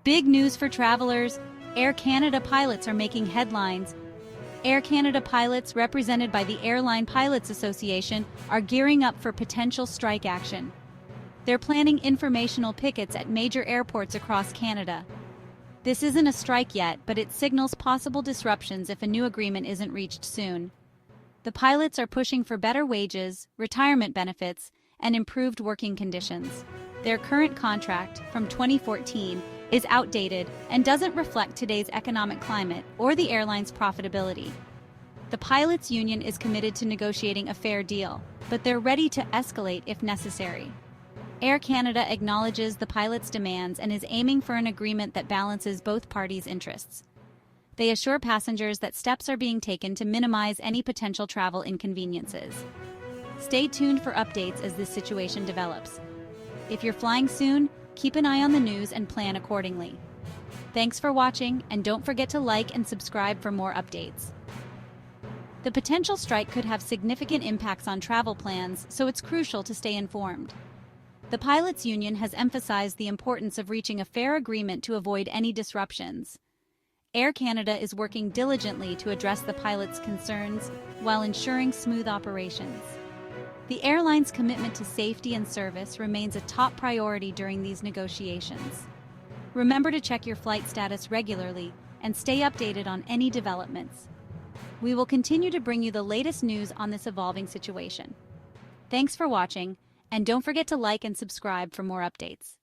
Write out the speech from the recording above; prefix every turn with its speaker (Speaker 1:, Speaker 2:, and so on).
Speaker 1: Big news for travelers. Air Canada pilots are making headlines. Air Canada pilots, represented by the Airline Pilots Association, are gearing up for potential strike action. They're planning informational pickets at major airports across Canada. This isn't a strike yet, but it signals possible disruptions if a new agreement isn't reached soon. The pilots are pushing for better wages, retirement benefits, and improved working conditions. Their current contract, from 2014, is outdated and doesn't reflect today's economic climate or the airline's profitability. The pilots' union is committed to negotiating a fair deal, but they're ready to escalate if necessary. Air Canada acknowledges the pilots' demands and is aiming for an agreement that balances both parties' interests. They assure passengers that steps are being taken to minimize any potential travel inconveniences. Stay tuned for updates as this situation develops. If you're flying soon, keep an eye on the news and plan accordingly. Thanks for watching, and don't forget to like and subscribe for more updates. The potential strike could have significant impacts on travel plans, so it's crucial to stay informed. The pilots' union has emphasized the importance of reaching a fair agreement to avoid any disruptions. Air Canada is working diligently to address the pilots' concerns while ensuring smooth operations. The airline's commitment to safety and service remains a top priority during these negotiations. Remember to check your flight status regularly and stay updated on any developments. We will continue to bring you the latest news on this evolving situation. Thanks for watching, and don't forget to like and subscribe for more updates.